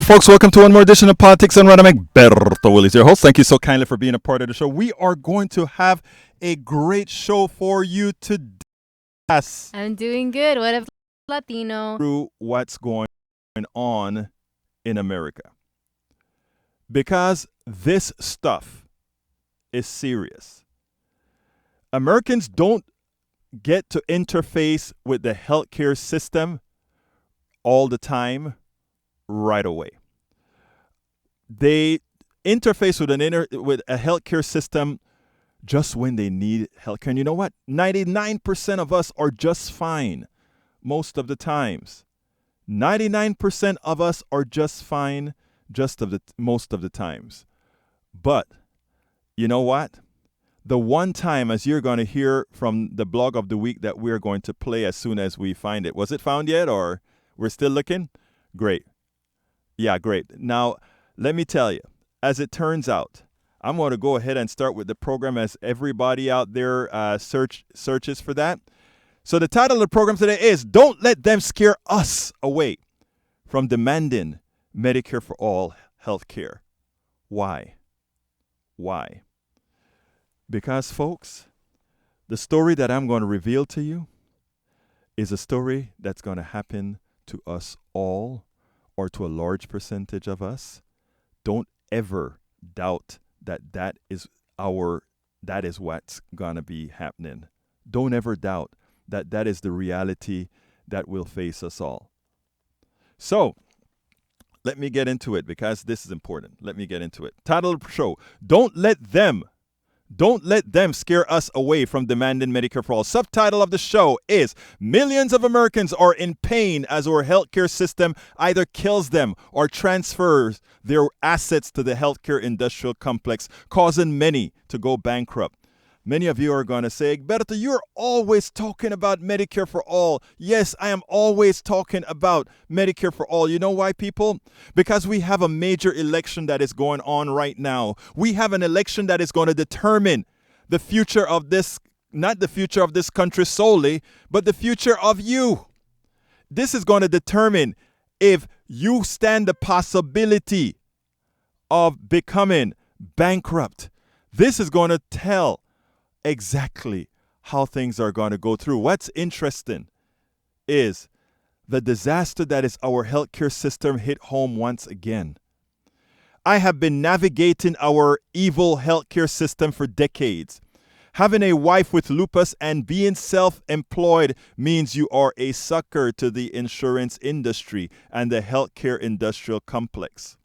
Folks, welcome to one more edition of Politics and Run. I'm Egberto Willis, your host. Thank you so kindly for being a part of the show. We are going to have a great show for you today. I'm doing good. What if Latino? Through what's going on in America. Because this stuff is serious. Americans don't get to interface with the healthcare system all the time right away. They interface with a healthcare system just when they need healthcare. And you know what? 99% of us are just fine most of the times. 99% of us are just fine most of the times. But you know what? The one time, as you're going to hear from the blog of the week that we're going to play as soon as we find it. Was it found yet, or we're still looking? Great. Yeah, great. Now, let me tell you, as it turns out, I'm going to go ahead and start with the program as everybody out there searches for that. So the title of the program today is Don't Let Them Scare Us Away from Demanding Medicare for All Health Care. Why? Why? Because, folks, the story that I'm going to reveal to you is a story that's going to happen to us all, or to a large percentage of us. Don't ever doubt that is what's going to be happening. Don't ever doubt that is the reality that will face us all. So, let me get into it because this is important. Let me get into it. Title of the show, Don't Let Them Scare Us Away from Demanding Medicare for All. Subtitle of the show is Millions of Americans are in pain as our healthcare system either kills them or transfers their assets to the healthcare industrial complex, causing many to go bankrupt. Many of you are going to say, Egberto, you're always talking about Medicare for all. Yes, I am always talking about Medicare for all. You know why, people? Because we have a major election that is going on right now. We have an election that is going to determine the future of this, not the future of this country solely, but the future of you. This is going to determine if you stand the possibility of becoming bankrupt. This is going to tell exactly how things are going to go through. What's interesting is the disaster that is our healthcare system hit home once again. I have been navigating our evil healthcare system for decades. Having a wife with lupus and being self-employed means you are a sucker to the insurance industry and the healthcare industrial complex.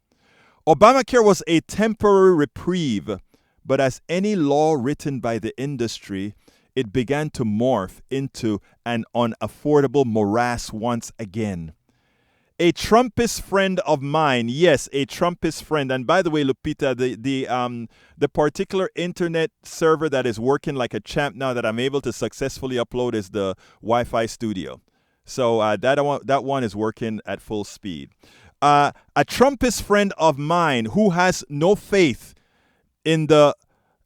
Obamacare was a temporary reprieve, but as any law written by the industry, it began to morph into an unaffordable morass once again. A Trumpist friend of mine, yes, a Trumpist friend, and by the way, Lupita, the particular internet server that is working like a champ now that I'm able to successfully upload is the Wi-Fi studio. So that one is working at full speed. A Trumpist friend of mine who has no faith in the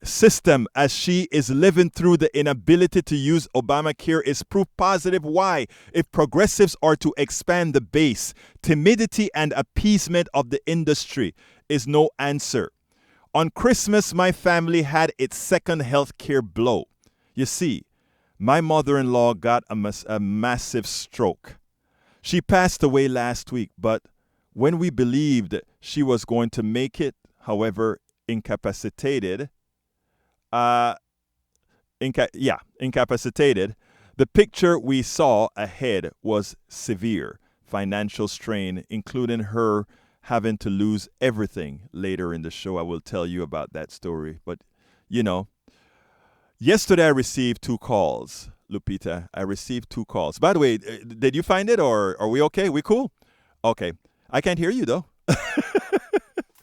system as she is living through the inability to use Obamacare is proof positive why, if progressives are to expand the base, timidity and appeasement of the industry is no answer. On Christmas, my family had its second health care blow. You see, my mother-in-law got a massive stroke. She passed away last week, but when we believed she was going to make it, however, incapacitated, the picture we saw ahead was severe financial strain, including her having to lose everything. Later in the show, I will tell you about that story. But, you know, yesterday I received 2 calls, Lupita. I received 2 calls. By the way, did you find it, or are we okay? We cool? Okay. I can't hear you, though.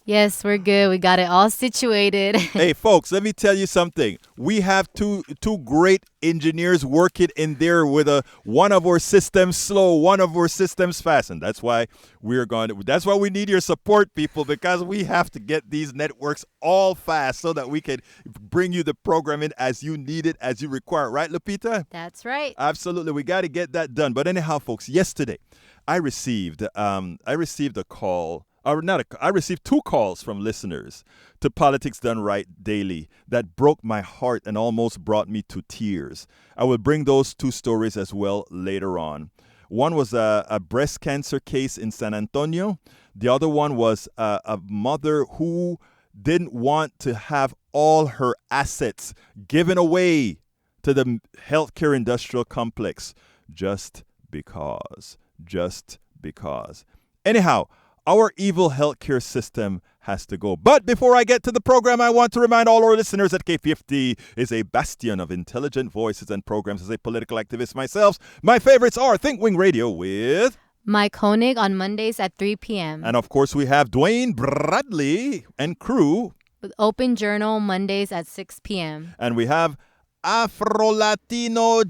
Yes, we're good. We got it all situated. Hey, folks, let me tell you something. We have two great engineers working in there with one of our systems slow, one of our systems fast. And that's why that's why we need your support, people, because we have to get these networks all fast so that we can bring you the programming as you need it, as you require. Right, Lupita? That's right. Absolutely. We got to get that done. But anyhow, folks, yesterday I received a call. I received 2 calls from listeners to Politics Done Right Daily that broke my heart and almost brought me to tears. I will bring those 2 stories as well later on. One was a breast cancer case in San Antonio. The other one was a mother who didn't want to have all her assets given away to the healthcare industrial complex just because. Anyhow, our evil healthcare system has to go. But before I get to the program, I want to remind all our listeners that K50 is a bastion of intelligent voices and programs. As a political activist myself, my favorites are Think Wing Radio with Mike Honig on Mondays at 3 p.m. And of course, we have Dwayne Bradley and crew with Open Journal Mondays at 6 p.m. And we have Afro-Latino,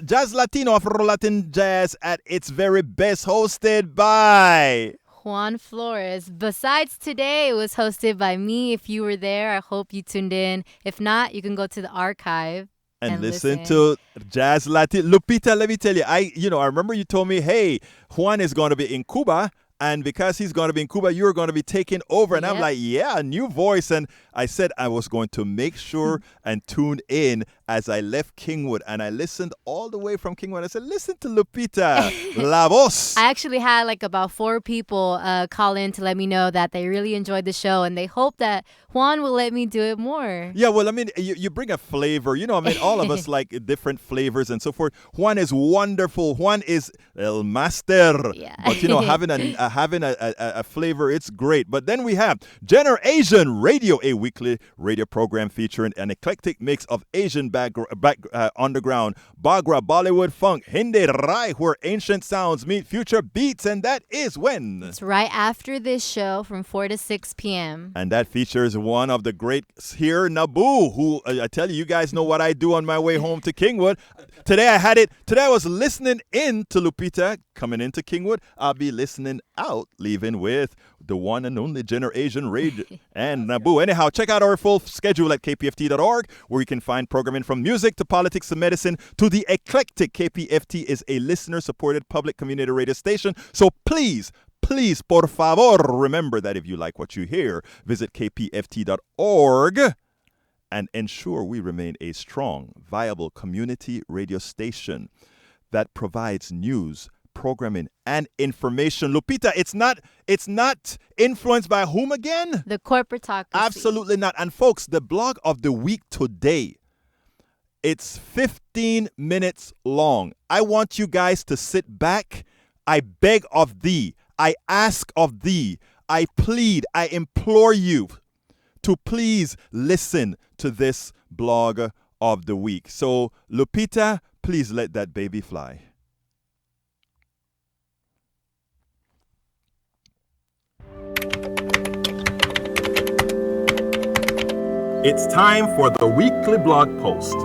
Jazz Latino, Afro-Latin Jazz at its very best, hosted by Juan Flores. Besides today, it was hosted by me. If you were there, I hope you tuned in. If not, you can go to the archive and listen to Jazz Latino. Lupita, let me tell you, I remember you told me, hey, Juan is going to be in Cuba. And because he's going to be in Cuba, you're going to be taking over. And I'm like, yeah, a new voice. And I said I was going to make sure and tune in as I left Kingwood. And I listened all the way from Kingwood. I said, listen to Lupita, La Voz. I actually had like about 4 people call in to let me know that they really enjoyed the show. And they hope that Juan will let me do it more. Yeah, well, I mean, you bring a flavor. All of us like different flavors and so forth. Juan is wonderful. Juan is el master. Yeah. But, having a flavor, it's great. But then we have Generation Radio, a weekly radio program featuring an eclectic mix of Asian underground, Bagra, Bollywood, funk, Hindi, Rai, where ancient sounds meet future beats. And that is when? It's right after this show from 4 to 6 p.m. And that features one of the greats here, Naboo, who I tell you guys know what I do on my way home to Kingwood. Today I was listening in to Lupita coming into Kingwood. I'll be listening out, leaving with the one and only Generation Radio and Naboo. Anyhow, check out our full schedule at kpft.org, where you can find programming from music to politics to medicine to the eclectic. KPFT is a listener-supported public community radio station. So please, por favor, remember that if you like what you hear, visit kpft.org and ensure we remain a strong, viable community radio station that provides news, programming, and information. Lupita, it's not influenced by whom again? The corporatocracy. Absolutely not. And folks, the blog of the week today, it's 15 minutes long. I want you guys to sit back. I beg of thee. I ask of thee. I plead. I implore you to please listen to this blog of the week. So, Lupita, please let that baby fly. It's time for the weekly blog post.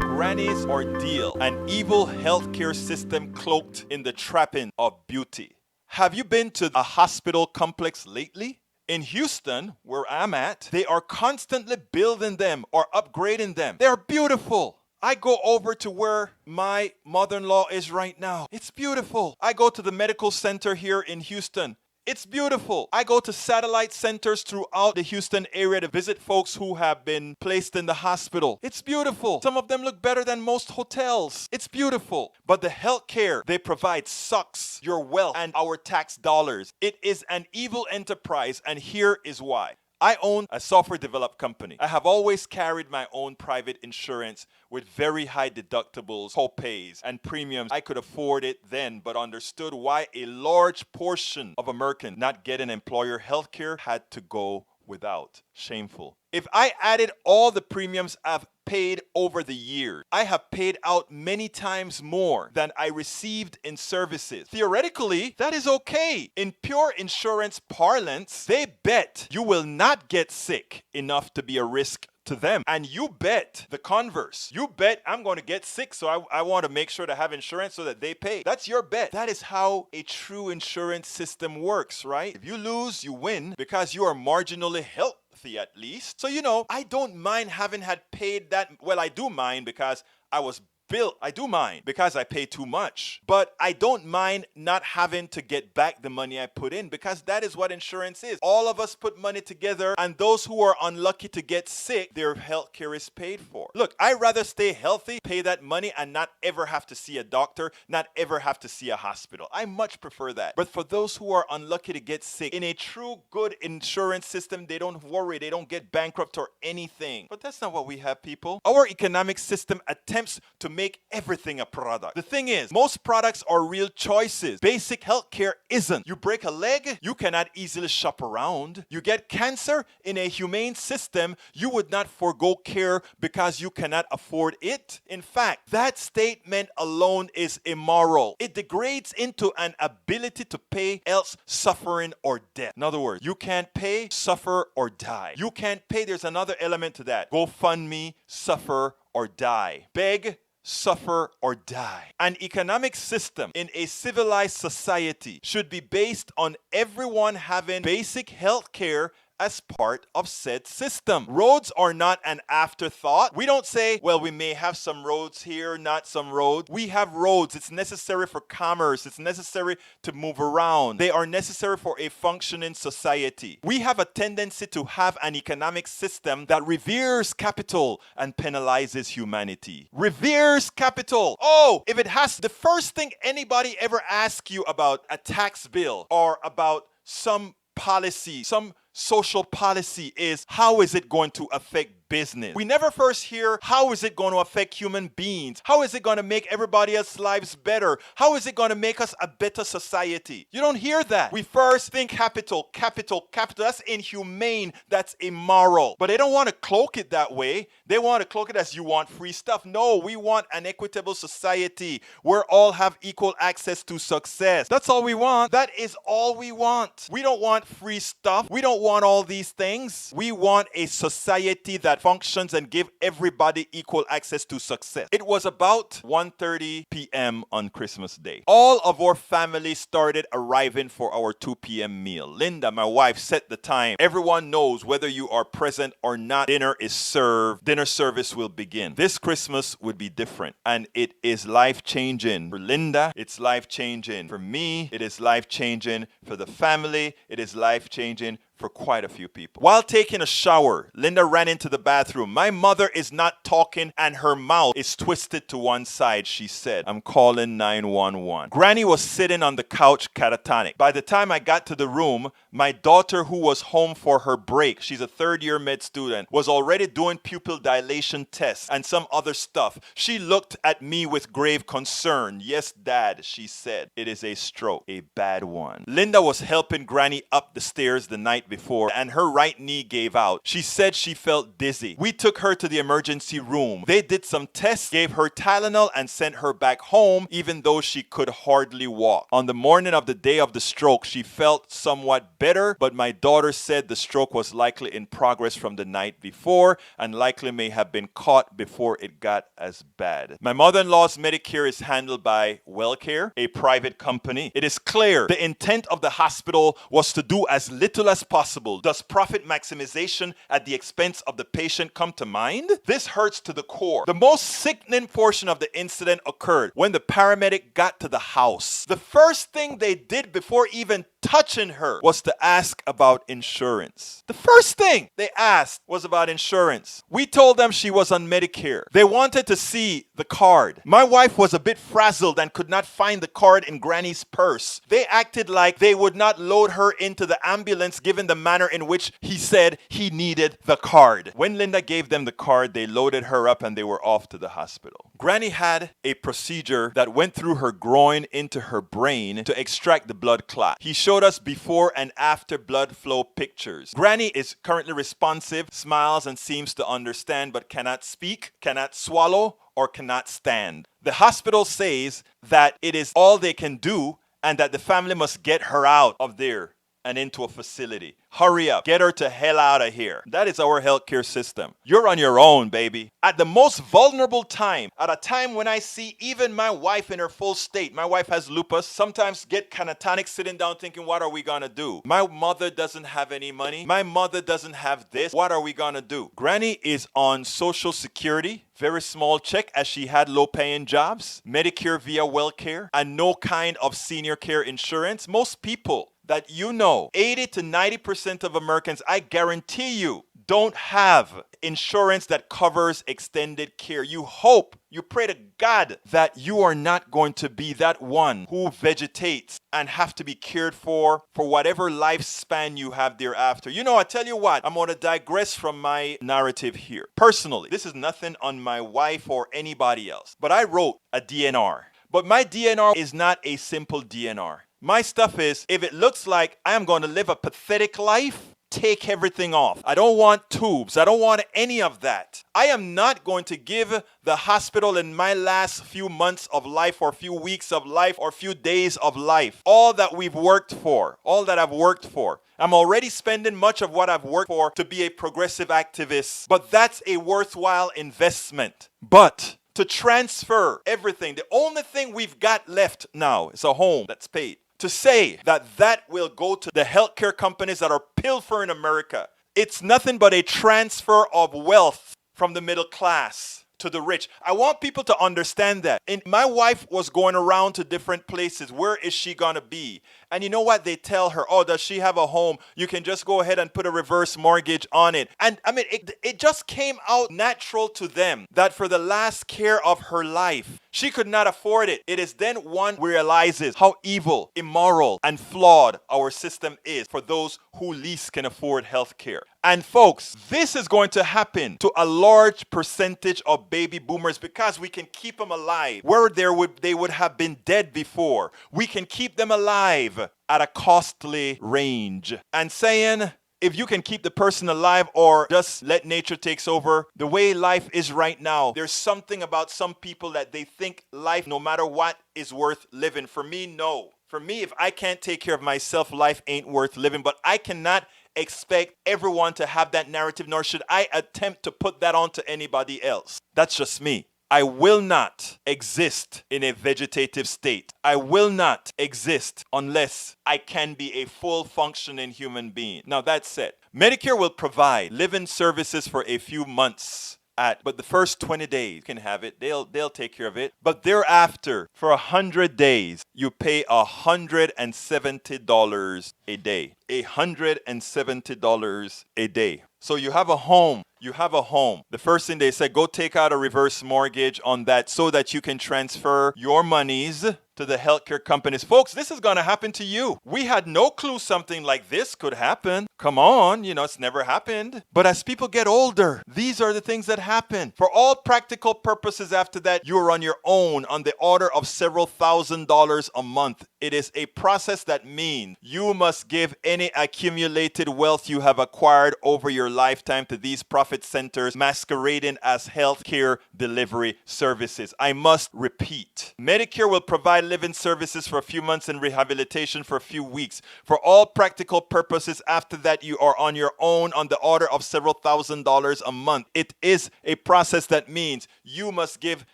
Granny's Ordeal, an evil healthcare system cloaked in the trapping of beauty. Have you been to a hospital complex lately? In Houston, where I'm at, they are constantly building them or upgrading them. They're beautiful. I go over to where my mother-in-law is right now. It's beautiful. I go to the medical center here in Houston. It's beautiful. I go to satellite centers throughout the Houston area to visit folks who have been placed in the hospital. It's beautiful. Some of them look better than most hotels. It's beautiful. But the health care they provide sucks your wealth and our tax dollars. It is an evil enterprise, and here is why. I own a software-developed company. I have always carried my own private insurance with very high deductibles, co-pays, and premiums. I could afford it then, but understood why a large portion of Americans not getting employer health care had to go without. Shameful. If I added all the premiums I've paid over the years, I have paid out many times more than I received in services. Theoretically, that is okay. In pure insurance parlance, they bet you will not get sick enough to be a risk to them. And you bet the converse. You bet I'm going to get sick, so I want to make sure to have insurance so that they pay. That's your bet. That is how a true insurance system works, right? If you lose, you win because you are marginally healthy at least. So, I don't mind having had paid that. Well, I do mind because I was bill. I do mind because I pay too much. But I don't mind not having to get back the money I put in because that is what insurance is. All of us put money together, and those who are unlucky to get sick, their health care is paid for. Look, I'd rather stay healthy, pay that money, and not ever have to see a doctor, not ever have to see a hospital. I much prefer that. But for those who are unlucky to get sick, in a true good insurance system, they don't worry, they don't get bankrupt or anything. But that's not what we have, people. Our economic system attempts to make everything a product. The thing is, most products are real choices. Basic healthcare isn't. You break a leg, you cannot easily shop around. You get cancer, in a humane system, you would not forego care because you cannot afford it. In fact, that statement alone is immoral. It degrades into an ability to pay, else suffering or death. In other words, you can't pay, suffer, or die. You can't pay, there's another element to that. GoFundMe, suffer, or die. Beg, suffer, or die. An economic system in a civilized society should be based on everyone having basic health care as part of said system. Roads are not an afterthought. We don't say, well, we may have some roads here, not some roads. We have roads. It's necessary for commerce. It's necessary to move around. They are necessary for a functioning society. We have a tendency to have an economic system that reveres capital and penalizes humanity. Reveres capital. Oh, if it has, the first thing anybody ever asks you about a tax bill or about some policy, some social policy is, how is it going to affect business? We never first hear, how is it going to affect human beings? How is it going to make everybody else's lives better? How is it going to make us a better society? You don't hear that. We first think capital, capital, capital. That's inhumane. That's immoral. But they don't want to cloak it that way. They want to cloak it as you want free stuff. No, we want an equitable society where all have equal access to success. That's all we want. That is all we want. We don't want free stuff. We don't want all these things. We want a society that functions and give everybody equal access to success. It was about 1:30 p.m. on Christmas Day. All of our family started arriving for our 2 p.m. meal. Linda, my wife, set the time. Everyone knows whether you are present or not, dinner is served. Dinner service will begin. This Christmas would be different, and it is life-changing. For Linda, it's life-changing. For me, it is life-changing. For the family, it is life-changing. For quite a few people. While taking a shower, Linda ran into the bathroom. My mother is not talking and her mouth is twisted to one side, she said. I'm calling 911. Granny was sitting on the couch catatonic. By the time I got to the room, my daughter, who was home for her break, she's a third-year med student, was already doing pupil dilation tests and some other stuff. She looked at me with grave concern. Yes, Dad, she said. It is a stroke, a bad one. Linda was helping Granny up the stairs the night before, and her right knee gave out. She said she felt dizzy. We took her to the emergency room. They did some tests, gave her Tylenol, and sent her back home, even though she could hardly walk. On the morning of the day of the stroke, she felt somewhat better, but my daughter said the stroke was likely in progress from the night before, and likely may have been caught before it got as bad. My mother-in-law's Medicare is handled by WellCare, a private company. It is clear the intent of the hospital was to do as little as possible. Does profit maximization at the expense of the patient come to mind? This hurts to the core. The most sickening portion of the incident occurred when the paramedic got to the house. The first thing they did before even touching her was to ask about insurance. The first thing they asked was about insurance. We told them she was on Medicare. They wanted to see the card. My wife was a bit frazzled and could not find the card in Granny's purse. They acted like they would not load her into the ambulance given the manner in which he said he needed the card. When Linda gave them the card, they loaded her up and they were off to the hospital. Granny had a procedure that went through her groin into her brain to extract the blood clot. He showed us before and after blood flow pictures. Granny is currently responsive, smiles and seems to understand, but cannot speak, cannot swallow, or cannot stand. The hospital says that it is all they can do and that the family must get her out of there and into a facility. Hurry up. Get her to hell out of here. That is our healthcare system. You're on your own, baby. At the most vulnerable time, at a time when I see even my wife in her full state, my wife has lupus, sometimes get catatonic sitting down thinking, what are we going to do? My mother doesn't have any money. My mother doesn't have this. What are we going to do? Granny is on Social Security. Very small check as she had low-paying jobs, Medicare via WellCare, and no kind of senior care insurance. Most people that you know, 80 to 90% of Americans, I guarantee you, don't have insurance that covers extended care. You hope, you pray to God that you are not going to be that one who vegetates and have to be cared for whatever lifespan you have thereafter. You know, I tell you what, I'm going to digress from my narrative here. Personally, this is nothing on my wife or anybody else, but I wrote a DNR. But my DNR is not a simple DNR. My stuff is, if it looks like I am going to live a pathetic life, take everything off. I don't want tubes. I don't want any of that. I am not going to give the hospital in my last few months of life or few weeks of life or few days of life all that we've worked for, all that I've worked for. I'm already spending much of what I've worked for to be a progressive activist, but that's a worthwhile investment. But to transfer everything, the only thing we've got left now is a home that's paid. To say that will go to the healthcare companies that are pilfering America, it's nothing but a transfer of wealth from the middle class to the rich. I want people to understand that. And my wife was going around to different places. Where is she going to be? And you know what? They tell her, oh, does she have a home? You can just go ahead and put a reverse mortgage on it. And I mean, it just came out natural to them that for the last care of her life, she could not afford it. It is then one realizes how evil, immoral, and flawed our system is for those who least can afford health care. And folks, this is going to happen to a large percentage of baby boomers because we can keep them alive where they would have been dead before. We can keep them alive at a costly range. And saying, if you can keep the person alive or just let nature takes over, the way life is right now, there's something about some people that they think life, no matter what, is worth living. For me, no. For me, if I can't take care of myself, life ain't worth living. But I cannot expect everyone to have that narrative, nor should I attempt to put that onto anybody else. That's just me. I will not exist in a vegetative state. I will not exist unless I can be a full functioning human being. Now that said, Medicare will provide living services for a few months. But the first 20 days you can have it. They'll take care of it. But thereafter, for 100 days, you pay $170 a day. $170 a day. So you have a home. You have a home. The first thing they said, go take out a reverse mortgage on that so that you can transfer your monies to the healthcare companies. Folks, this is going to happen to you. We had no clue something like this could happen. Come on, it's never happened. But as people get older, these are the things that happen. For all practical purposes after that, you're on your own on the order of several $1,000s a month. It is a process that means you must give any accumulated wealth you have acquired over your lifetime to these profit centers masquerading as healthcare delivery services. I must repeat, Medicare will provide living services for a few months and rehabilitation for a few weeks. For all practical purposes after that, you are on your own on the order of several $1,000s a month. It is a process that means you must give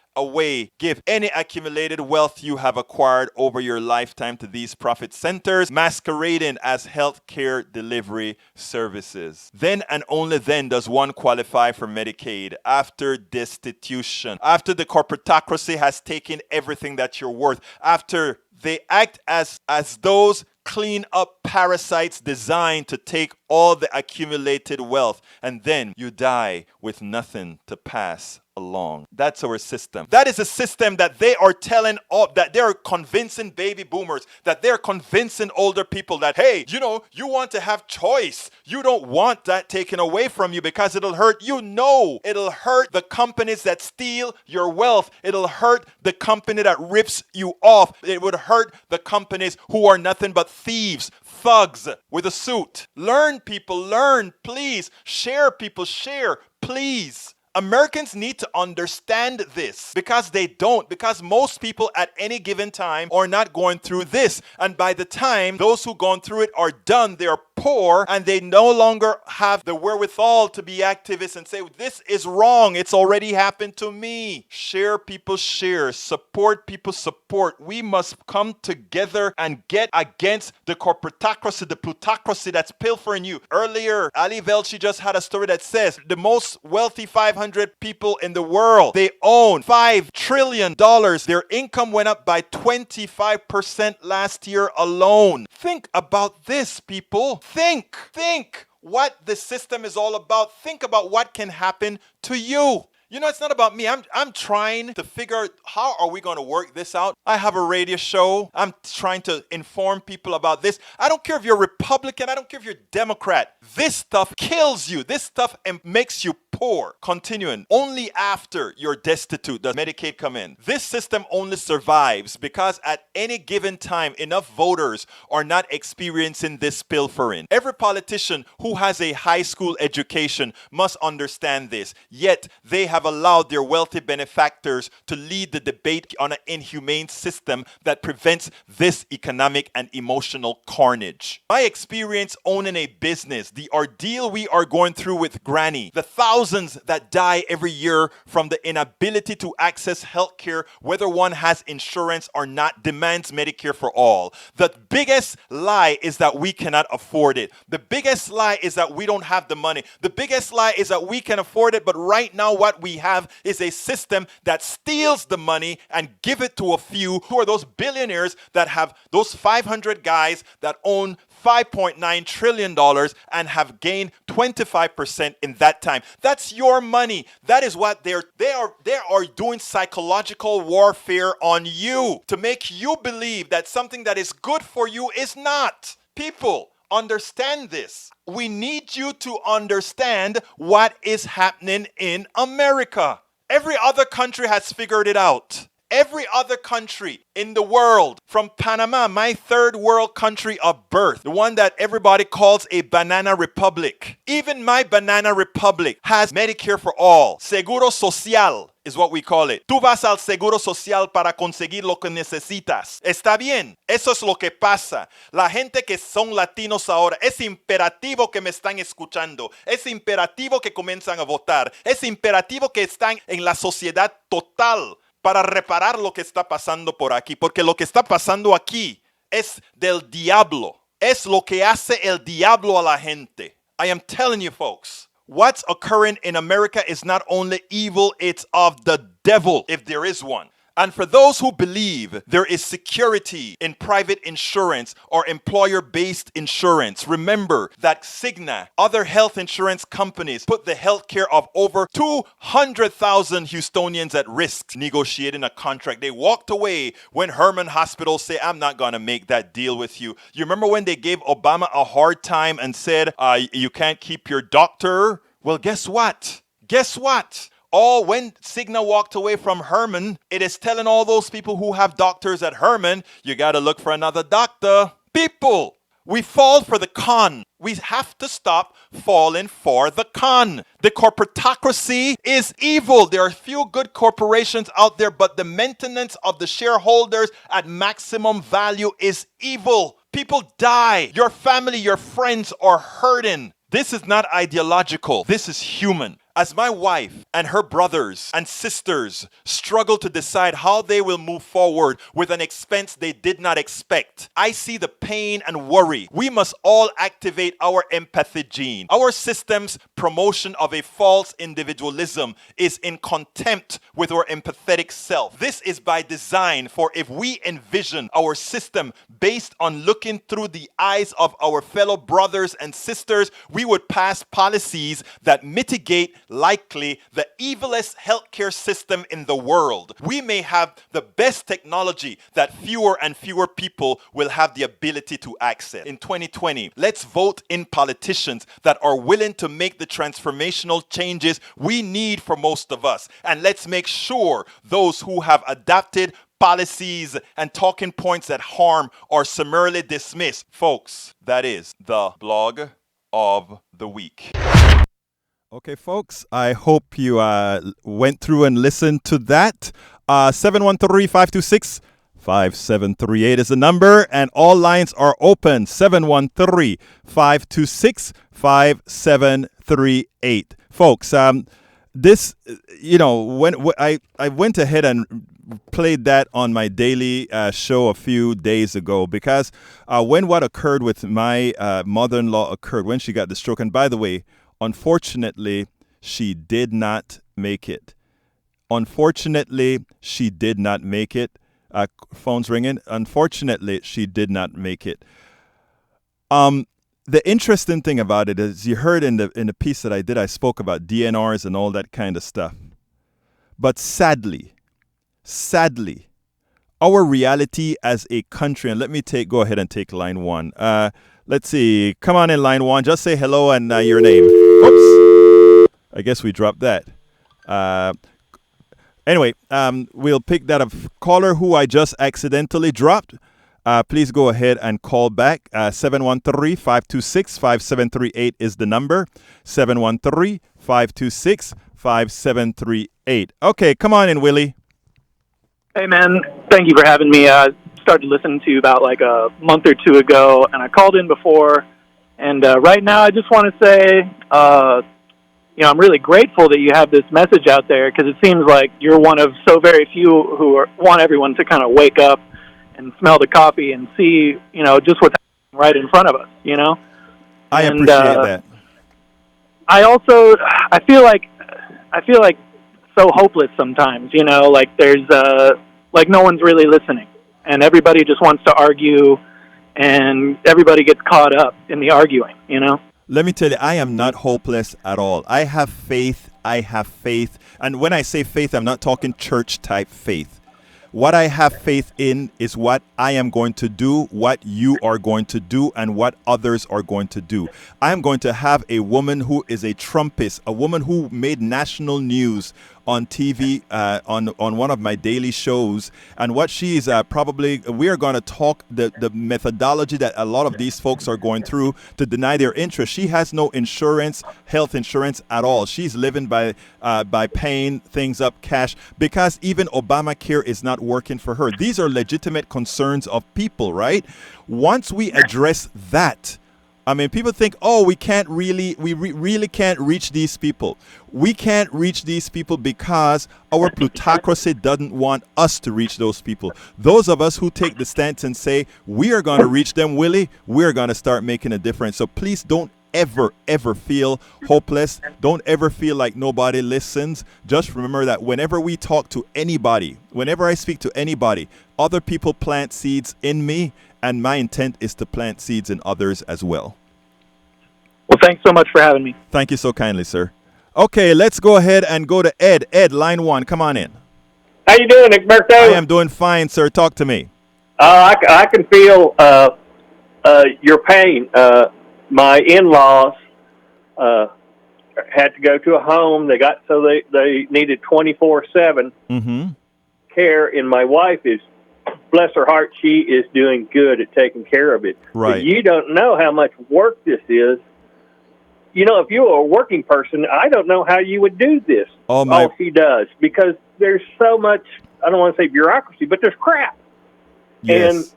any accumulated wealth you have acquired over your lifetime to these profit centers masquerading as healthcare delivery services. Then and only then does one qualify for Medicaid after destitution, after the corporatocracy has taken everything that you're worth, after they act as those clean up parasites designed to take all the accumulated wealth, and then you die with nothing to pass along. That's our system. That is a system that they are telling that they're convincing baby boomers, that they're convincing older people that, hey, you want to have choice. You don't want that taken away from you because it'll hurt you. No, it'll hurt the companies that steal your wealth. It'll hurt the company that rips you off. It would hurt the companies who are nothing but thieves, thugs with a suit. Learn, people, learn, please. Share, people, share, please. Americans need to understand this because they don't. Because most people at any given time are not going through this. And by the time those who've gone through it are done, they're poor and they no longer have the wherewithal to be activists and say, this is wrong. It's already happened to me. Share, people share. Support, people support. We must come together and get against the corporatocracy, the plutocracy that's pilfering you. Earlier, Ali Velshi just had a story that says the most wealthy 500 people in the world, they own $5 trillion. Their income went up by 25% last year alone. Think about this, people. Think what the system is all about. Think about what can happen to you. You know, it's not about me. I'm trying to figure out how are we going to work this out. I have a radio show. I'm trying to inform people about this. I don't care if you're Republican. I don't care if you're Democrat. This stuff kills you. This stuff makes you poor. Continuing, only after you're destitute does Medicaid come in. This system only survives because at any given time, enough voters are not experiencing this pilfering. Every politician who has a high school education must understand this. Yet they have allowed their wealthy benefactors to lead the debate on an inhumane system that prevents this economic and emotional carnage. My experience owning a business, the ordeal we are going through with Granny, the thousands that die every year from the inability to access health care, whether one has insurance or not, demands Medicare for all. The biggest lie is that we cannot afford it. The biggest lie is that we don't have the money. The biggest lie is that we can afford it, but right now what we have is a system that steals the money and give it to a few who are those billionaires that have those 500 guys that own $5.9 trillion and have gained 25% in that time. That's your money. That is what they are doing psychological warfare on you to make you believe that something that is good for you is not. People, understand this. We need you to understand what is happening in America. Every other country has figured it out. Every other country in the world, from Panama, my third world country of birth, the one that everybody calls a banana republic. Even my banana republic has Medicare for all. Seguro social is what we call it. Tú vas al seguro social para conseguir lo que necesitas. Está bien, eso es lo que pasa. La gente que son latinos ahora, es imperativo que me están escuchando. Es imperativo que comienzan a votar. Es imperativo que están en la sociedad total para reparar lo que está pasando por aquí, porque lo que está pasando aquí es del diablo. Es lo que hace el diablo a la gente. I am telling you, folks, what's occurring in America is not only evil, it's of the devil, if there is one. And for those who believe there is security in private insurance or employer-based insurance, remember that Cigna, other health insurance companies, put the health care of over 200,000 Houstonians at risk negotiating a contract. They walked away when Herman Hospital said, I'm not going to make that deal with you. You remember when they gave Obama a hard time and said, you can't keep your doctor? Well, guess what? Guess what? When Cigna walked away from Herman, it is telling all those people who have doctors at Herman, you got to look for another doctor. People, we fall for the con. We have to stop falling for the con. The corporatocracy is evil. There are few good corporations out there, but the maintenance of the shareholders at maximum value is evil. People die. Your family, your friends are hurting. This is not ideological. This is human. As my wife and her brothers and sisters struggle to decide how they will move forward with an expense they did not expect, I see the pain and worry. We must all activate our empathy gene. Our system's promotion of a false individualism is in contempt with our empathetic self. This is by design, for if we envision our system based on looking through the eyes of our fellow brothers and sisters, we would pass policies that mitigate likely the evilest healthcare system in the world. We may have the best technology that fewer and fewer people will have the ability to access. In 2020, let's vote in politicians that are willing to make the transformational changes we need for most of us. And let's make sure those who have adopted policies and talking points that harm are summarily dismissed. Folks, that is the blog of the week. Okay, folks, I hope you went through and listened to that. 713-526-5738 is the number, and all lines are open. 713-526-5738. Folks, this, I went ahead and played that on my daily show a few days ago because when what occurred with my mother-in-law occurred, when she got the stroke, and by the way, unfortunately, she did not make it. Unfortunately, she did not make it. Phone's ringing. Unfortunately, she did not make it. The interesting thing about it is, you heard in the piece that I did, I spoke about DNRs and all that kind of stuff. But sadly, our reality as a country, and let me go ahead and take line one. Let's see. Come on in, line one. Just say hello and your name. Oops. I guess we dropped that. Anyway, we'll pick that up. Caller who I just accidentally dropped, please go ahead and call back. 713-526-5738 is the number. 713-526-5738. Okay, come on in, Willie. Hey, man. Thank you for having me. I started listening to you about like a month or two ago, and I called in before. And right now, I just want to say, I'm really grateful that you have this message out there, because it seems like you're one of so very few who want everyone to kind of wake up and smell the coffee and see, just what's happening right in front of us, I appreciate that. I feel like so hopeless sometimes, like there's like no one's really listening, and everybody just wants to argue, and everybody gets caught up in the arguing, Let me tell you, I am not hopeless at all. I have faith. And when I say faith, I'm not talking church type faith. What I have faith in is what I am going to do, what you are going to do, and what others are going to do. I am going to have a woman who is a Trumpist, a woman who made national news on TV, on one of my daily shows. And what she is we are going to talk the methodology that a lot of these folks are going through to deny their interest. She has no insurance, health insurance at all. She's living by paying things up cash, because even Obamacare is not working for her. These are legitimate concerns of people, right? Once we address that, people think, we really can't reach these people. We can't reach these people because our plutocracy doesn't want us to reach those people. Those of us who take the stance and say, we are going to reach them, Willie, we're going to start making a difference. So please don't ever feel hopeless. Don't ever feel like nobody listens. Just remember that whenever we talk to anybody, whenever I speak to anybody, other people plant seeds in me, and my intent is to plant seeds in others as well. Well, thanks so much for having me. Thank you so kindly, sir. Okay, let's go ahead and go to Ed. Ed, line one, come on in. How you doing, Egberto? I am doing fine, sir. Talk to me. I can feel your pain. My in-laws had to go to a home. They needed 24/7 care, and my wife is, bless her heart, she is doing good at taking care of it. Right. But you don't know how much work this is. If you were a working person, I don't know how you would do this. All she does, because there's so much, I don't want to say bureaucracy, but there's crap. Yes.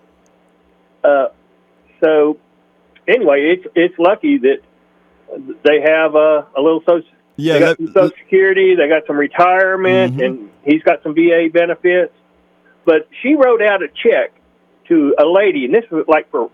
And so anyway, it's lucky that they have a little social. Yeah, they got some Social Security, they got some retirement, and he's got some VA benefits. But she wrote out a check to a lady, and this was like for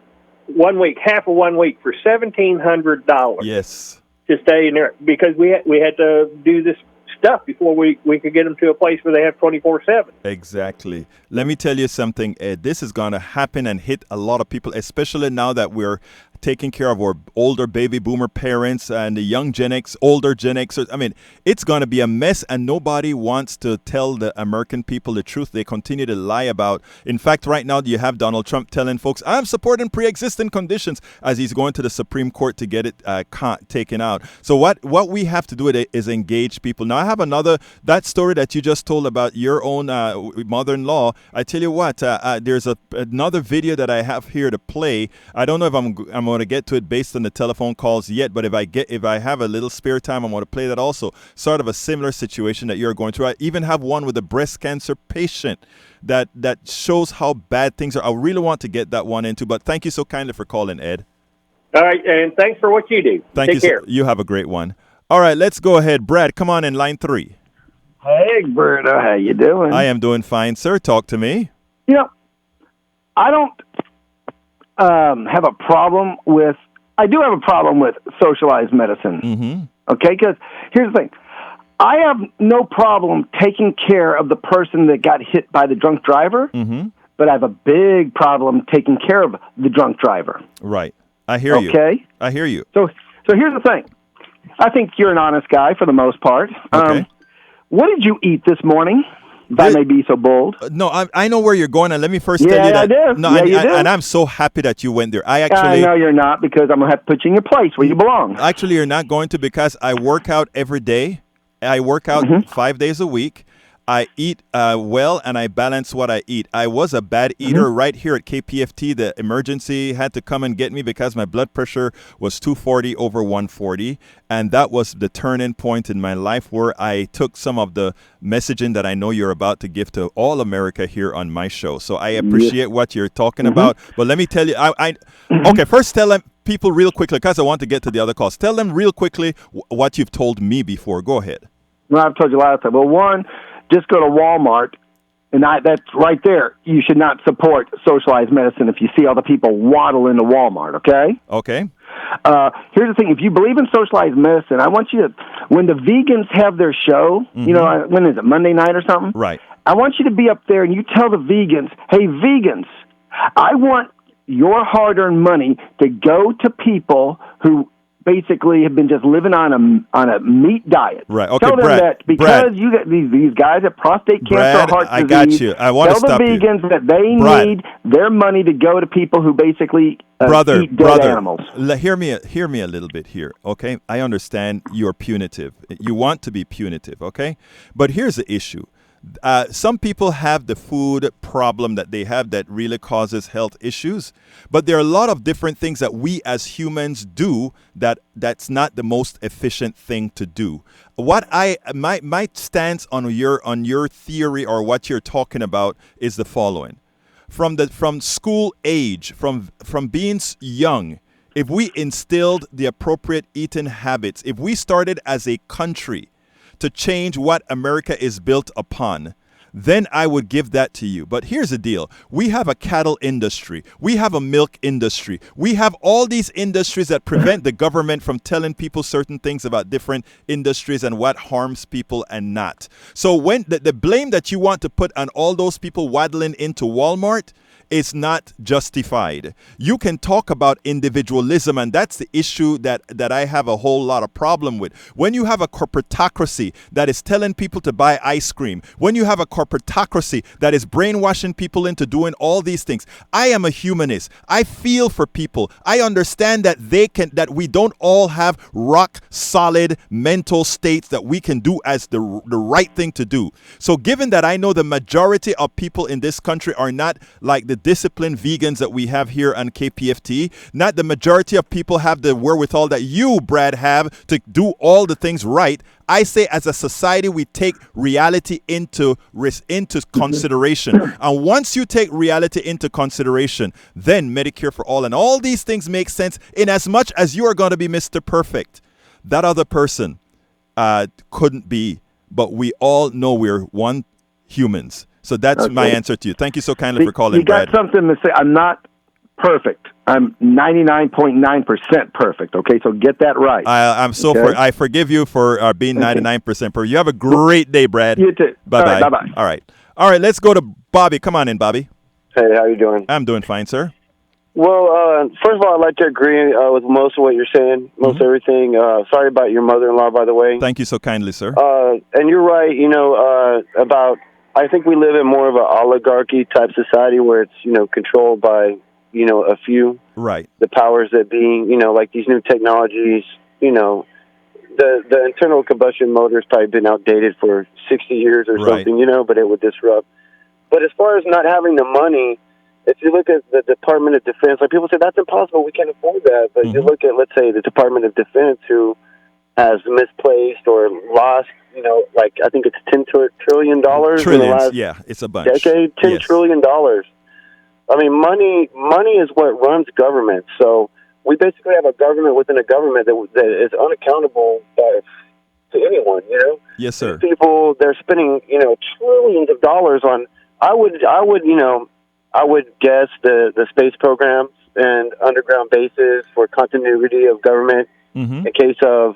1 week, half of 1 week, for $1,700. Yes. To stay in there, because we had to do this stuff before we could get them to a place where they have 24/7. Exactly. Let me tell you something, Ed. This is going to happen and hit a lot of people, especially now that we're taking care of our older baby boomer parents and the young Gen X, older Gen Xers. It's going to be a mess, and nobody wants to tell the American people the truth. They continue to lie about. In fact, right now you have Donald Trump telling folks, I'm supporting pre-existing conditions, as he's going to the Supreme Court to get it taken out. So what we have to do is engage people. Now, I have that story that you just told about your own mother-in-law. I tell you what, there's another video that I have here to play. I don't know if I'm going to get to it based on the telephone calls yet, but if I have a little spare time, I'm going to play that also. Sort of a similar situation that you're going through. I even have one with a breast cancer patient that shows how bad things are. I really want to get that one into, but thank you so kindly for calling, Ed. All right, and thanks for what you do. Take care. You have a great one. All right, let's go ahead. Brad, come on in line 3. Hey, Berto, how you doing? I am doing fine, sir. Talk to me. You know, I don't have a problem with. I do have a problem with socialized medicine. Mm-hmm. Okay, because here's the thing. I have no problem taking care of the person that got hit by the drunk driver, Mm-hmm. but I have a big problem taking care of the drunk driver. Right. I hear you. Okay? I hear you. So here's the thing. I think you're an honest guy for the most part. Okay. What did you eat this morning, if I may be so bold? No, I know where you're going, and let me first tell you that. I do. No, you do. and I'm so happy that you went there. I know you're not, because I'm going to have to put you in your place where you belong. Actually, you're not going to, because I work out every day. I work out 5 days a week. I eat well, and I balance what I eat. I was a bad eater right here at KPFT. The emergency had to come and get me because my blood pressure was 240 over 140. And that was the turning point in my life where I took some of the messaging that I know you're about to give to all America here on my show. So I appreciate what you're talking about. But let me tell you, okay, first tell them, people real quickly, because I want to get to the other calls. Tell them real quickly what you've told me before. Go ahead. Well, I've told you last time. Well, one, just go to Walmart, and that's right there. You should not support socialized medicine if you see all the people waddle into Walmart, okay? Okay. Here's the thing. If you believe in socialized medicine, I want you to, when the vegans have their show, you know, when is it, Monday night or something? Right. I want you to be up there and you tell the vegans, hey, vegans, I want your hard-earned money to go to people who basically have been just living on a meat diet. Right. Okay, tell them Brad, that because you got these guys at prostate cancer, heart disease. I got you. I want to stop you. Tell the vegans that they need their money to go to people who basically eat dead animals. Hear me a little bit here, okay? I understand you're punitive. You want to be punitive, okay? But here's the issue. Some people have the food problem that they have that really causes health issues, but there are a lot of different things that we as humans do that's not the most efficient thing to do. What my stance on your theory or what you're talking about is the following: from school age, from being young, if we instilled the appropriate eating habits, if we started as a country to change what America is built upon, then I would give that to you. But here's the deal. We have a cattle industry. We have a milk industry. We have all these industries that prevent the government from telling people certain things about different industries and what harms people and not. So when the blame that you want to put on all those people waddling into Walmart is not justified. You can talk about individualism, and that's the issue that I have a whole lot of problem with. When you have a corporatocracy that is telling people to buy ice cream, when you have a corporatocracy that is brainwashing people into doing all these things, I am a humanist. I feel for people. I understand that that we don't all have rock solid mental states that we can do as the right thing to do. So given that I know the majority of people in this country are not like the disciplined vegans that we have here on KPFT, not the majority of people have the wherewithal that you, Brad, have to do all the things right. I say as a society, we take reality into consideration. And once you take reality into consideration, then Medicare for all and all these things make sense in as much as you are going to be Mr. Perfect. That other person couldn't be, but we all know we're one humans. So that's my answer to you. Thank you so kindly for calling, Brad. You got something to say. I'm not perfect. I'm 99.9% perfect. Okay, so get that right. I forgive you for being 99% perfect. You have a great day, Brad. You too. Bye-bye. Bye-bye. All right. Let's go to Bobby. Come on in, Bobby. Hey, how you doing? I'm doing fine, sir. Well, first of all, I'd like to agree with most of what you're saying, most everything. Sorry about your mother-in-law, by the way. Thank you so kindly, sir. And you're right, about, I think we live in more of an oligarchy type society where it's, controlled by, a few. Right. The powers that be, like these new technologies, the internal combustion motor's probably been outdated for 60 years or something, but it would disrupt. But as far as not having the money, if you look at the Department of Defense, like people say that's impossible, we can't afford that. But you look at, let's say, the Department of Defense, who has misplaced or lost, like I think it's $10 trillion in the last it's a bunch. decade, $10 trillion. I mean, money is what runs government. So we basically have a government within a government that is unaccountable to anyone. Yes, sir. These people, they're spending trillions of dollars on. I would guess the space programs and underground bases for continuity of government in case of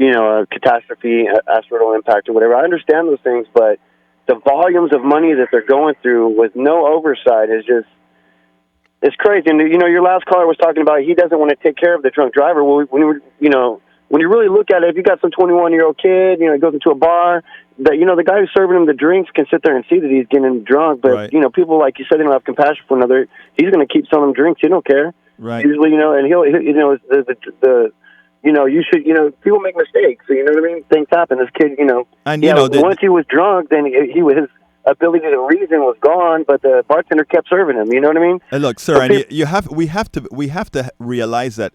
a catastrophe, asteroidal impact, or whatever. I understand those things, but the volumes of money that they're going through with no oversight is just, it's crazy. And your last caller was talking about he doesn't want to take care of the drunk driver. Well, when you really look at it, if you got some 21-year-old kid, he goes into a bar, the guy who's serving him the drinks can sit there and see that he's getting drunk. But people, like you said, they don't have compassion for another. He's going to keep selling them drinks. He don't care. Right. Usually, and you should, people make mistakes. So, you know what I mean? Things happen. This kid, and once he was drunk, then his ability to reason was gone, but the bartender kept serving him. You know what I mean? And look, sir, so we have to realize that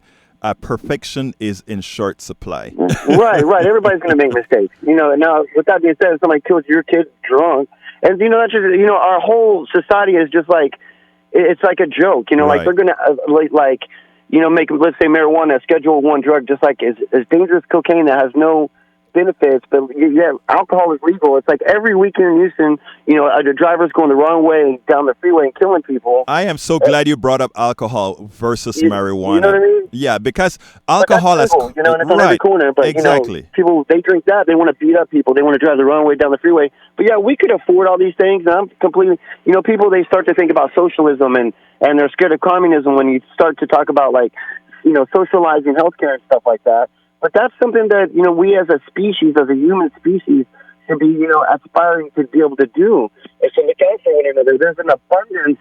perfection is in short supply. Right. Everybody's going to make mistakes. Now, with that being said, if somebody kills your kid drunk, and that's just, our whole society is just like, it's like a joke. Like they're going to make, let's say, marijuana a Schedule I drug, just like as dangerous cocaine that has no benefits, but alcohol is legal. It's like every weekend in Houston, the driver's going the wrong way down the freeway and killing people. I am so glad you brought up alcohol versus marijuana. You know what I mean? Yeah, because alcohol is and it's on every corner. But exactly. People, they drink that, they want to beat up people, they want to drive the wrong way down the freeway. But we could afford all these things. And I'm completely, people, they start to think about socialism and they're scared of communism when you start to talk about socializing healthcare and stuff like that. But that's something that, we as a species, as a human species, should be, aspiring to be able to do. And so look out for one another. There's an abundance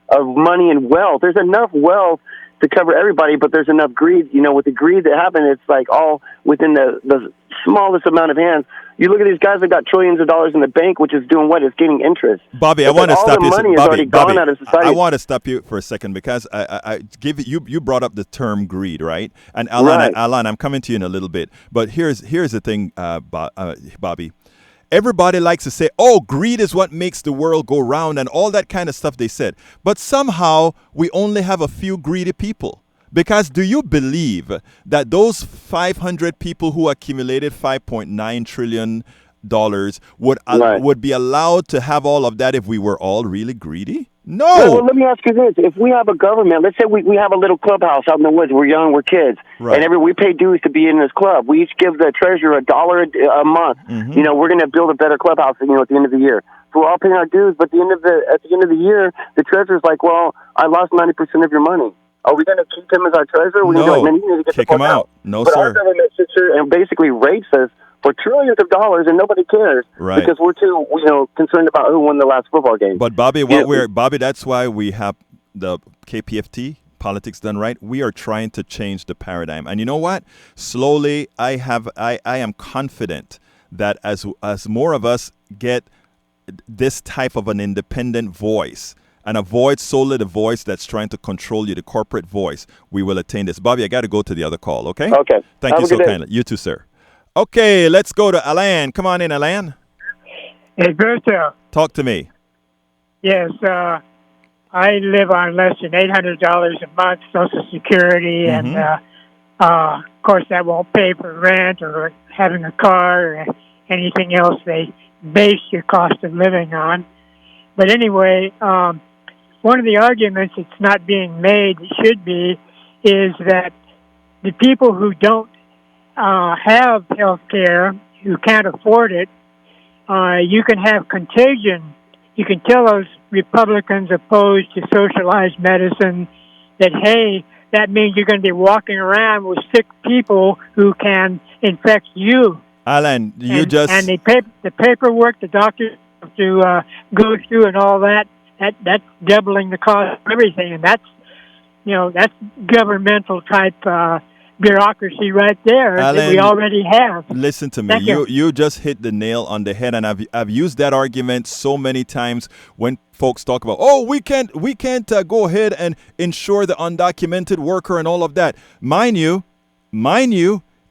of money and wealth. There's enough wealth to cover everybody, but there's enough greed. With the greed that happened, it's like all within the smallest amount of hands. You look at these guys that got trillions of dollars in the bank, which is doing what? It's getting interest. Bobby, I want to stop you. All the money is already gone out of society. I want to stop you for a second because I give you brought up the term greed, right? And Alan, I'm coming to you in a little bit. But here's the thing, Bobby. Everybody likes to say, oh, greed is what makes the world go round and all that kind of stuff they said. But somehow we only have a few greedy people. Because do you believe that those 500 people who accumulated $5.9 trillion would be allowed to have all of that if we were all really greedy? No. Well, let me ask you this. If we have a government, let's say we have a little clubhouse out in the woods. We're young, we're kids. Right. And we pay dues to be in this club. We each give the treasurer $1 a month. We're going to build a better clubhouse, at the end of the year. So we're all paying our dues, but at the end of the year, the treasurer's like, well, I lost 90% of your money. Are we going to keep him as our treasurer? No, man, you need to get kick the him out. No, but sir. Our government sits here and basically rapes us for trillions of dollars, and nobody cares because we're too, concerned about who won the last football game. But Bobby, that's why we have the KPFT, Politics Done Right. We are trying to change the paradigm, and you know what? Slowly, I am confident that as more of us get this type of an independent voice. And avoid solely the voice that's trying to control you, the corporate voice, we will attain this. Bobby, I got to go to the other call, okay? Okay. Thank you so kindly. You too, sir. Okay, let's go to Alan. Come on in, Alan. Hey, Berto. Talk to me. Yes, I live on less than $800 a month, Social Security, and of course that won't pay for rent or having a car or anything else they base your cost of living on. But anyway, one of the arguments that's not being made, should be, is that the people who don't have health care, who can't afford it, you can have contagion. You can tell those Republicans opposed to socialized medicine that, hey, that means you're going to be walking around with sick people who can infect you. Alan, And the paperwork the doctors have to go through and all that's doubling the cost of everything, and that's governmental type bureaucracy right there that we Alan, already have. listen to me. Thank you. You just hit the nail on the head, and I've used that argument so many times when folks talk about, oh, we can't go ahead and insure the undocumented worker and all of that. Mind you,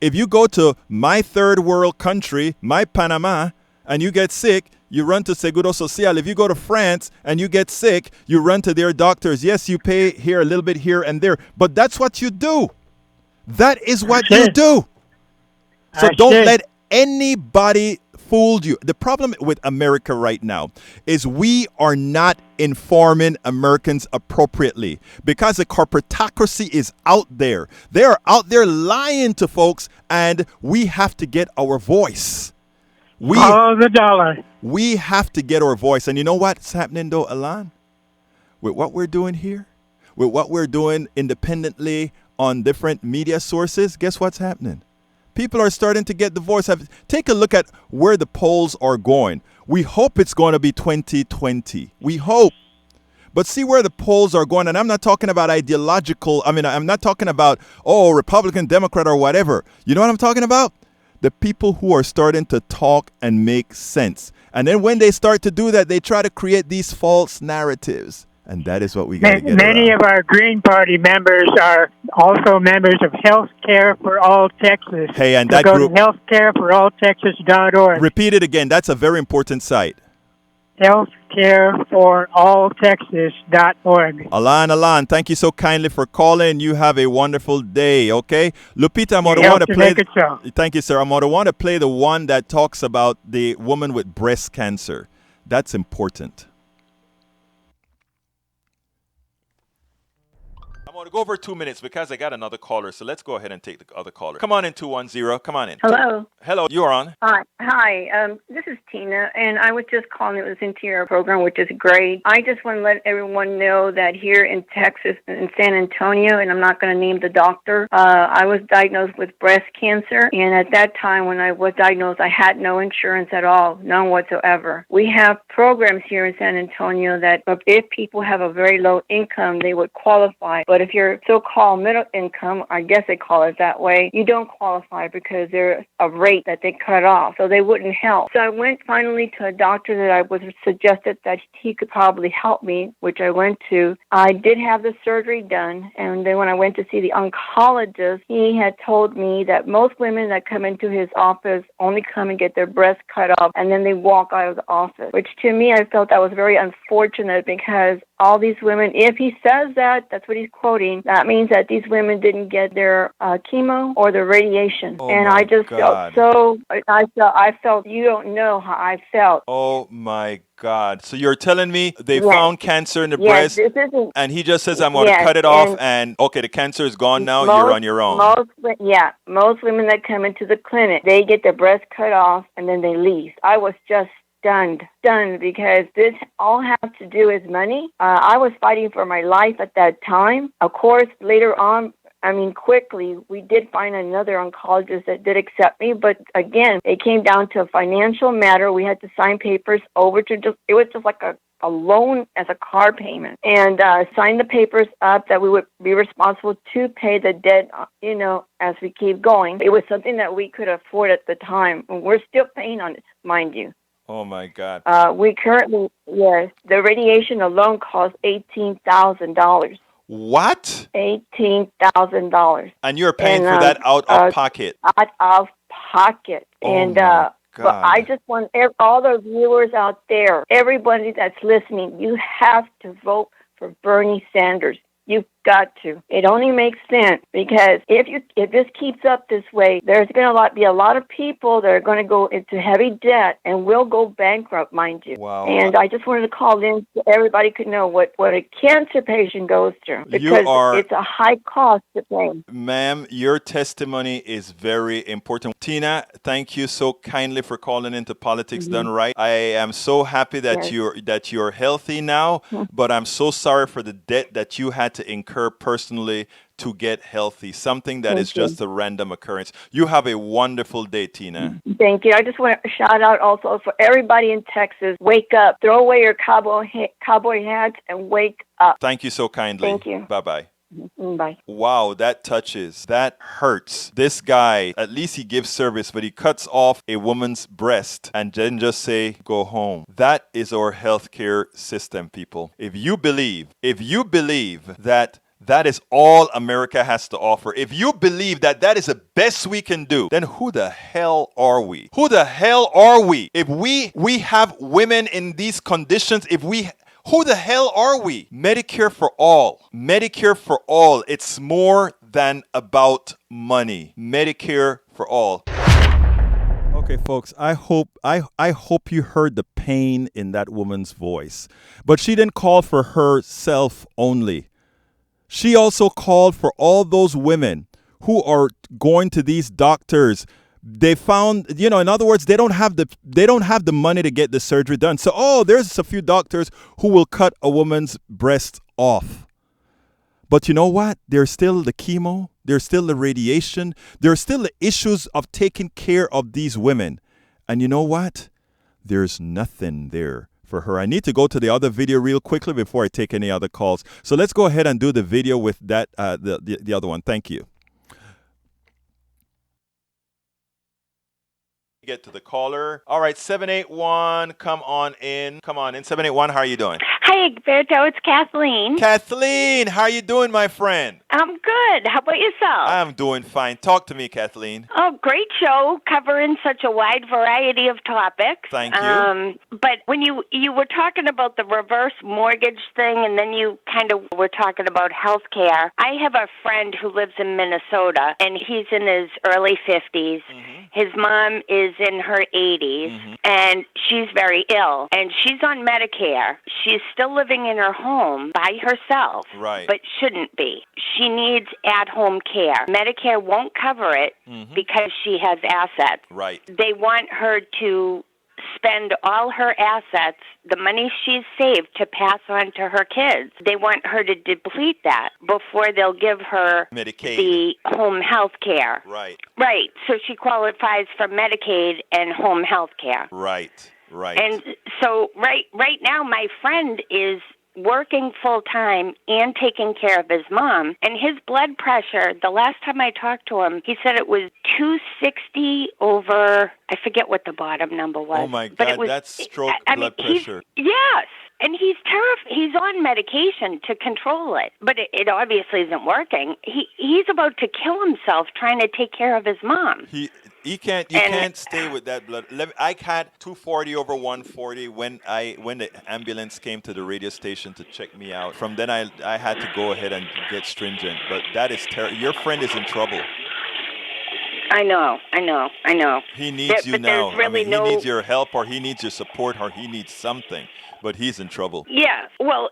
if you go to my third world country, my Panama, and you get sick, you run to Seguro Social. If you go to France and you get sick, you run to their doctors. Yes, you pay here a little bit here and there, but that's what you do. That is what you do. So don't let anybody fool you. The problem with America right now is we are not informing Americans appropriately because the corporatocracy is out there. They are out there lying to folks, and we have to get our voice. Follow the dollar. We have to get our voice. And you know what's happening though, Alan? With what we're doing here, with what we're doing independently on different media sources, guess what's happening? People are starting to get the voice. Take a look at where the polls are going. We hope it's going to be 2020. We hope. But see where the polls are going. And I'm not talking about ideological. I'm not talking about, Republican, Democrat, or whatever. You know what I'm talking about? The people who are starting to talk and make sense. And then when they start to do that, they try to create these false narratives. And that is what we got to get Many around. of our Green Party members are also members of Health Care for All Texas. Hey, and so that go group, to healthcareforalltexas.org. repeat it again. That's a very important site. healthcareforalltexas.org. Alan, thank you so kindly for calling. You have a wonderful day, okay? Lupita, I'm going to want to play. Thank you, sir. I'm going to want to play the one that talks about the woman with breast cancer. That's important. I'm going to go over 2 minutes because I got another caller. So let's go ahead and take the other caller. Come on in, 210. Come on in. Hello. Hello, you are on. Hi. This is Tina, and I was just calling to listen to your program, which is great. I just want to let everyone know that here in Texas, in San Antonio, and I'm not going to name the doctor, I was diagnosed with breast cancer, and at that time when I was diagnosed, I had no insurance at all, none whatsoever. We have programs here in San Antonio that if people have a very low income, they would qualify, but if you're so-called middle income, I guess they call it that way, you don't qualify because there's a rate that they cut off, so they wouldn't help. So I went finally to a doctor that I was suggested that he could probably help me, which I went to. I did have the surgery done, and then when I went to see the oncologist, he had told me that most women that come into his office only come and get their breasts cut off, and then they walk out of the office, which to me I felt that was very unfortunate because all these women, if he says that, that's what he's quoting, that means that these women didn't get their chemo or the radiation. And I just felt so, I felt, you don't know how I felt. Oh my God. So you're telling me they found cancer in the breast, and he just says, I'm going to cut it off, and okay, the cancer is gone now, you're on your own. Most women that come into the clinic, they get their breast cut off, and then they leave. I was just stunned because this all has to do with money. I was fighting for my life at that time. Of course, later on, quickly, we did find another oncologist that did accept me. But again, it came down to a financial matter. We had to sign papers over to it was just like a loan as a car payment, and sign the papers up that we would be responsible to pay the debt, as we keep going. It was something that we could afford at the time. We're still paying on it, mind you. Oh my God. We currently, the radiation alone costs $18,000. What? $18,000. And you're paying for that out of pocket? Out of pocket. Oh my God. But I just want all the viewers out there, everybody that's listening, you have to vote for Bernie Sanders. You've got to. It only makes sense because if this keeps up this way, there's going to be a lot of people that are going to go into heavy debt and will go bankrupt, mind you. Wow. And I just wanted to call in so everybody could know what a cancer patient goes through because it's a high cost to pay. Ma'am, your testimony is very important. Tina, thank you so kindly for calling into Politics Done Right. I am so happy that you're healthy now, but I'm so sorry for the debt that you had to incur personally to get healthy, something that is just a random occurrence. You have a wonderful day, Tina. Thank you. I just want to shout out also for everybody in Texas, wake up, throw away your cowboy hats and wake up. Thank you so kindly. Thank you. Bye-bye. Bye. Wow, that touches. That hurts. This guy, at least he gives service, but he cuts off a woman's breast and then just say, go home. That is our healthcare system, people. If you believe that that is all America has to offer, if you believe that that is the best we can do, then who the hell are we? Who the hell are we? If we have women in these conditions, who the hell are we? Medicare for all. Medicare for all. It's more than about money. Medicare for all. Okay, folks, I hope you heard the pain in that woman's voice. But she didn't call for herself only. She also called for all those women who are going to these doctors. They found, in other words, they don't have the money to get the surgery done. So, there's a few doctors who will cut a woman's breast off. But you know what? There's still the chemo. There's still the radiation. There's still the issues of taking care of these women. And you know what? There's nothing there for her. I need to go to the other video real quickly before I take any other calls. So let's go ahead and do the video with that, the other one. Thank you. Get to the caller. All right, 781, come on in. 781, how are you doing? Hi, Egberto. It's Kathleen. Kathleen, how are you doing, my friend? I'm good. How about yourself? I'm doing fine. Talk to me, Kathleen. Oh, great show covering such a wide variety of topics. Thank you. But when you were talking about the reverse mortgage thing, and then you kind of were talking about health care, I have a friend who lives in Minnesota, and he's in his early 50s. Mm-hmm. His mom is in her 80s, mm-hmm. and she's very ill, and she's on Medicare. She's still living in her home by herself, right, but shouldn't be. She needs at-home care. Medicare won't cover it, mm-hmm. because she has assets. Right. They want her to spend all her assets, the money she's saved, to pass on to her kids. They want her to deplete that before they'll give her Medicaid, the home health care. Right. Right. So she qualifies for Medicaid and home health care. Right. Right. And so right now my friend is working full-time and taking care of his mom. And his blood pressure, the last time I talked to him, he said it was 260 over, I forget what the bottom number was. Oh, my God, that's stroke blood pressure. Yes. And he's terrified. He's on medication to control it, but it obviously isn't working. He's about to kill himself trying to take care of his mom. You can't stay with that blood. I had 240 over 140 when the ambulance came to the radio station to check me out. From then I had to go ahead and get stringent. But that is terrible. Your friend is in trouble. I know. He needs you now. He needs your help, or he needs your support, or he needs something. But he's in trouble. Yeah. Well,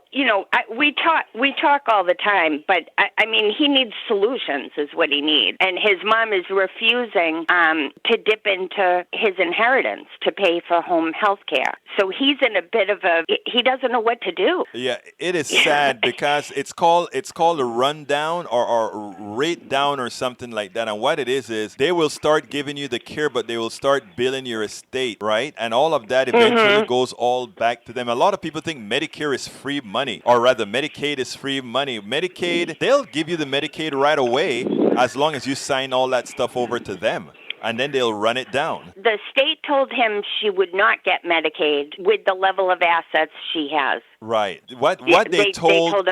we talk all the time, but I mean, he needs solutions, is what he needs. And his mom is refusing to dip into his inheritance to pay for home health care. So he's in a bit of he doesn't know what to do. Yeah, it is sad because it's called a rundown or rate down or something like that. And what it is they will start giving you the care, but they will start billing your estate, right? And all of that eventually mm-hmm. goes all back to them. A lot of people think Medicare is free money, or rather Medicaid is free money. Medicaid, they'll give you the Medicaid right away as long as you sign all that stuff over to them, and then they'll run it down. The state told him she would not get Medicaid with the level of assets she has. Right. What they told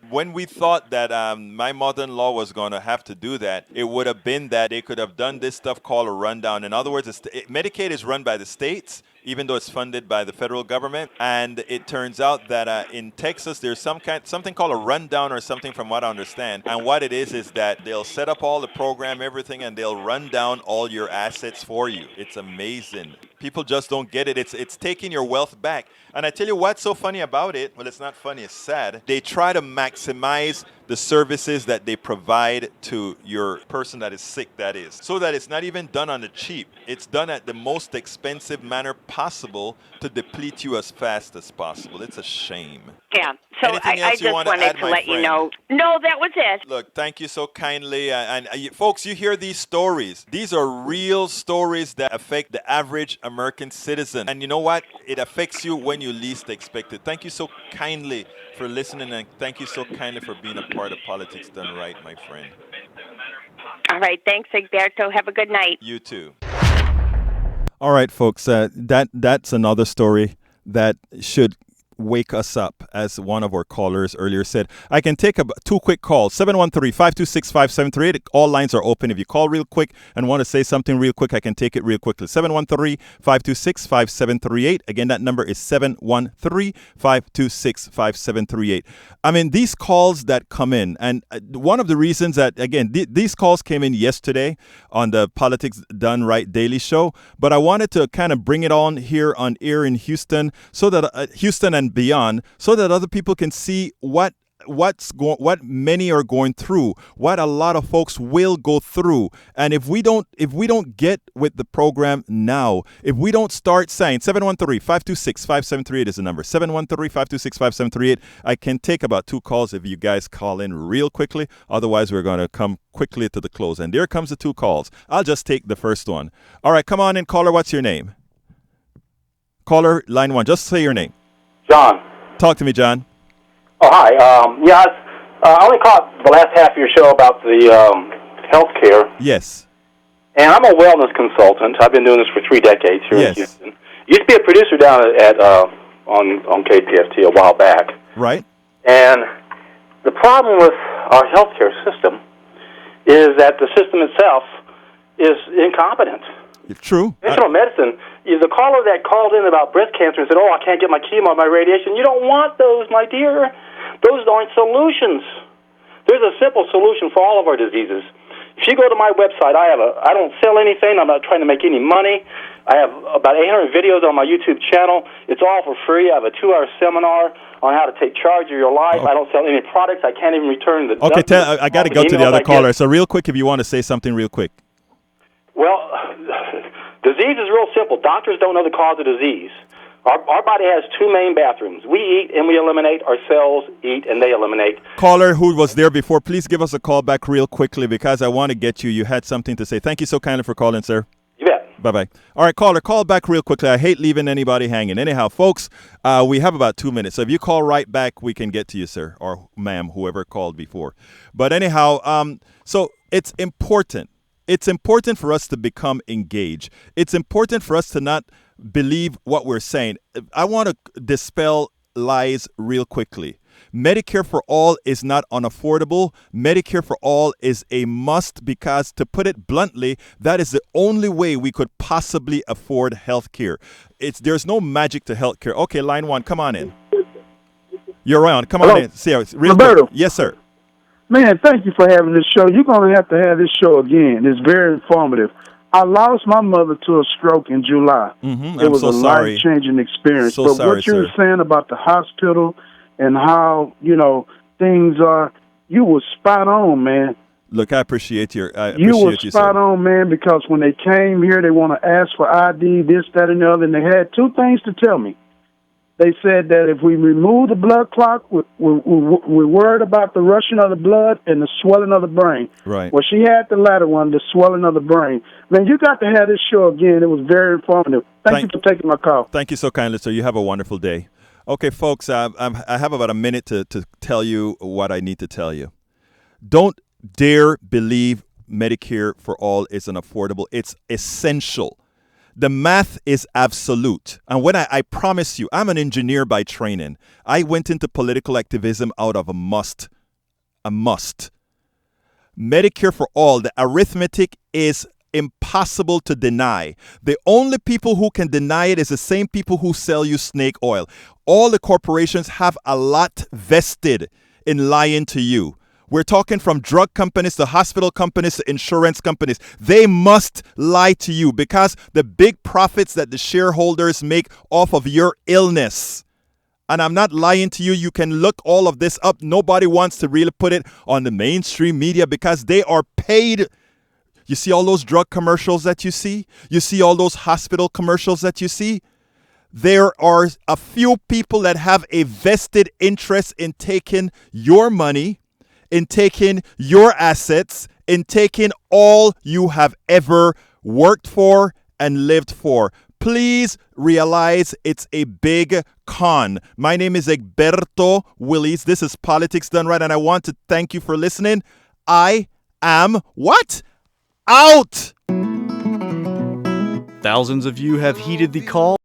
when we thought that my mother-in-law was going to have to do that, it would have been that they could have done this stuff called a rundown. In other words, Medicaid is run by the states, even though it's funded by the federal government. And it turns out that in Texas, there's something called a rundown or something, from what I understand. And what it is that they'll set up all the program, everything, and they'll run down all your assets for you. It's amazing. People just don't get it. It's taking your wealth back. And I tell you what's so funny about it, well, it's not funny, it's sad. They try to maximize the services that they provide to your person that is sick, that is. So that it's not even done on the cheap. It's done at the most expensive manner possible to deplete you as fast as possible. It's a shame. Yeah. So I just wanted to let you know. No, that was it. Look, thank you so kindly. And folks, you hear these stories. These are real stories that affect the average American citizen. And you know what? It affects you when you least expect it. Thank you so kindly for listening, and thank you so kindly for being a part of Politics Done Right, my friend. All right. Thanks, Egberto. Have a good night. You too. All right, folks. That's another story that should wake us up, as one of our callers earlier said. I can take two quick calls. 713-526-5738. All lines are open. If you call real quick and want to say something real quick, I can take it real quickly. 713-526-5738. Again, that number is 713-526-5738. I mean, these calls that come in, and one of the reasons that, again, these calls came in yesterday on the Politics Done Right Daily Show, but I wanted to kind of bring it on here on air in Houston, so that Houston and beyond, so that other people can see what many are going through, what a lot of folks will go through. And if we don't get with the program now, if we don't start saying 713-526-5738 is the number, 713-526-5738. I can take about two calls if you guys call in real quickly. Otherwise, we're going to come quickly to the close. And there comes the two calls. I'll just take the first one. All right, come on in, caller. What's your name? Caller, line one. Just say your name. John. Talk to me, John. Oh, hi. I only caught the last half of your show about the health care. Yes. And I'm a wellness consultant. I've been doing this for 3 decades here in Houston. Used to be a producer down on KPFT a while back. Right. And the problem with our health care system is that the system itself is incompetent. True. Traditional medicine, the caller that called in about breast cancer and said, I can't get my chemo, my radiation. You don't want those, my dear. Those aren't solutions. There's a simple solution for all of our diseases. If you go to my website, I don't sell anything. I'm not trying to make any money. I have about 800 videos on my YouTube channel. It's all for free. I have a 2-hour seminar on how to take charge of your life. I don't sell any products. I can't even return the... Okay, I got to go to the other caller. So real quick, if you want to say something real quick. Well, disease is real simple. Doctors don't know the cause of disease. Our body has 2 main bathrooms. We eat and we eliminate. Our cells eat and they eliminate. Caller who was there before, please give us a call back real quickly, because I want to get you. You had something to say. Thank you so kindly for calling, sir. You bet. Bye-bye. All right, caller, call back real quickly. I hate leaving anybody hanging. Anyhow, folks, we have about 2 minutes. So if you call right back, we can get to you, sir, or ma'am, whoever called before. But anyhow, so it's important. It's important for us to become engaged. It's important for us to not believe what we're saying. I want to dispel lies real quickly. Medicare for all is not unaffordable. Medicare for all is a must, because, to put it bluntly, that is the only way we could possibly afford health care. There's no magic to health care. Okay, line one, come on in. You're on. Come on in. See how it's real Roberto. Quick. Yes, sir. Man, thank you for having this show. You're going to have this show again. It's very informative. I lost my mother to a stroke in July. Mm-hmm. It was a life-changing experience. So but sorry, what you were saying about the hospital and how, things are, you were spot on, man. Look, I appreciate you. You were spot on, man, because when they came here, they want to ask for ID, this, that, and the other, and they had 2 things to tell me. They said that if we remove the blood clot, we're worried about the rushing of the blood and the swelling of the brain. Right. Well, she had the latter one, the swelling of the brain. Man, you got to have this show again. It was very informative. Thank you for taking my call. Thank you so kindly, sir. You have a wonderful day. Okay, folks, I have about a minute to tell you what I need to tell you. Don't dare believe Medicare for all is unaffordable. It's essential. The math is absolute. And when I promise you, I'm an engineer by training. I went into political activism out of a must. A must. Medicare for all, the arithmetic is impossible to deny. The only people who can deny it is the same people who sell you snake oil. All the corporations have a lot vested in lying to you. We're talking from drug companies to hospital companies to insurance companies. They must lie to you, because the big profits that the shareholders make off of your illness. And I'm not lying to you. You can look all of this up. Nobody wants to really put it on the mainstream media because they are paid. You see all those drug commercials that you see? You see all those hospital commercials that you see? There are a few people that have a vested interest in taking your money, in taking your assets, in taking all you have ever worked for and lived for. Please realize it's a big con. My name is Egberto Willis. This is Politics Done Right, and I want to thank you for listening. I am what? Out! Thousands of you have heeded the call